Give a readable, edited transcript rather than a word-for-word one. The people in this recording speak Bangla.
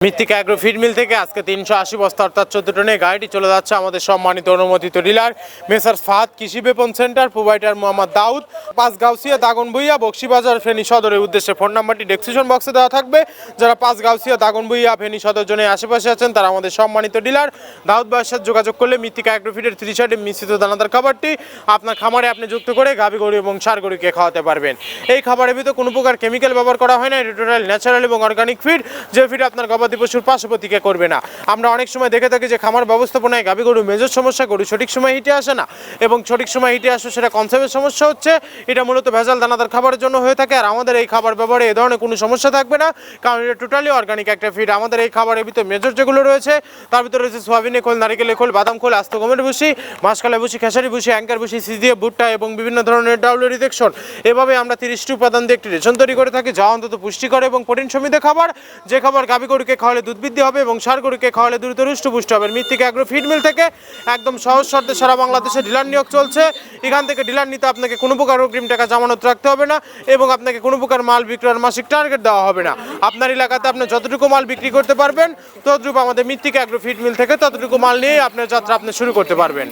মৃত্তিকা অ্যাগ্রো ফিড মিল থেকে আজকে 380 বস্তা অর্থাৎ 14 টনে গাড়িটি চলে যাচ্ছে আমাদের সম্মানিত অনুমোদিত ডিলার মেসার্স ফাহাদ কৃষি বিপণন সেন্টার, প্রোভাইডার মোহাম্মদ দাউদ, পাঁচগাঁওসিয়া দাগনভূঞা বক্সিবাজার ফেনী সদরের উদ্দেশ্যে। ফোন নাম্বারটি ডেসক্রিপশন বক্সে দেওয়া থাকবে। যারা পাঁচগাঁওসিয়া দাগনভূঞা ফেনী সদর জোনের আশেপাশে আছেন তারা আমাদের সম্মানিত ডিলার দাউদ ভাইয়ের সাথে যোগাযোগ করলে মৃত্তিকা অ্যাগ্রো ফিডের 30 মিশ্রিত দানাদার খাবারটি আপনার খামারে আপনি যুক্ত করে গাভী গরু এবং ষাঁড় গরুকে খাওয়াতে পারবেন। এই খাবারের ভিতরে কোনো প্রকার কেমিক্যাল ব্যবহার করা হয় না, এটা টোটাল ন্যাচারাল এবং অর্গানিক ফিড, যে ফিড আপনার গবাদি পশুর পার্শ্বপ্রতিক্রিয়া করবে না। আমরা অনেক সময় দেখে থাকি যে খামার ব্যবস্থাপনায় গাভী গরু মেজর সমস্যা, গরু সঠিক সময় হিটে আসে না এবং সঠিক সময় হিটে আসে সেটা কনসেপ্টের সমস্যা হচ্ছে। এটা মূলত ভেজাল দানাদার খাবারের জন্য হয়ে থাকে। আর আমাদের এই খাবার ব্যবহারে এ ধরনের কোনো সমস্যা থাকবে না, কারণ এটা টোটালি অর্গানিক একটা ফিড। আমাদের এই খাবারের ভিতরে মেজর যেগুলো রয়েছে তার ভিতরে রয়েছে সোয়াবিনের খোল, নারিকেলের খোল, বাদাম খোল, আস্ত গমের ভুসি, মাসকালাই ভুসি, খেসারি ভুসি, অ্যাঙ্কার ভুসি, সিজিএফ ভুট্টা এবং বিভিন্ন ধরনের ডাউলের রিজেকশন। এভাবে আমরা 30টি উপাদান দিয়ে একটি রেশন তৈরি করে থাকি, যা অন্তত পুষ্টিকর এবং প্রোটিন সমৃদ্ধ খাবার, যে খাবার গাভী গরুকে খাওয়ালে দুধ বৃদ্ধি হবে এবং ষাঁড় গরুকে খাওয়ালে দ্রুত হৃষ্টপুষ্ট হবে। মৃত্তিকা অ্যাগ্রো ফিড মিল থেকে একদম সহজ শর্তে সারা বাংলাদেশে ডিলার নিয়োগ চলছে। এখান থেকে ডিলার নিতে আপনাকে কোনো প্রকার অগ্রিম টাকা জামানত রাখতে হবে না এবং আপনাকে কোনো প্রকার মাল বিক্রয়ের মাসিক টার্গেট দেওয়া হবে না। আপনার এলাকাতে আপনি যতটুকু মাল বিক্রি করতে পারবেন ততটুকু আমাদের মৃত্তিকা অ্যাগ্রো ফিড মিল থেকে ততটুকু মাল নিয়ে আপনার যাত্রা আপনি শুরু করতে পারবেন।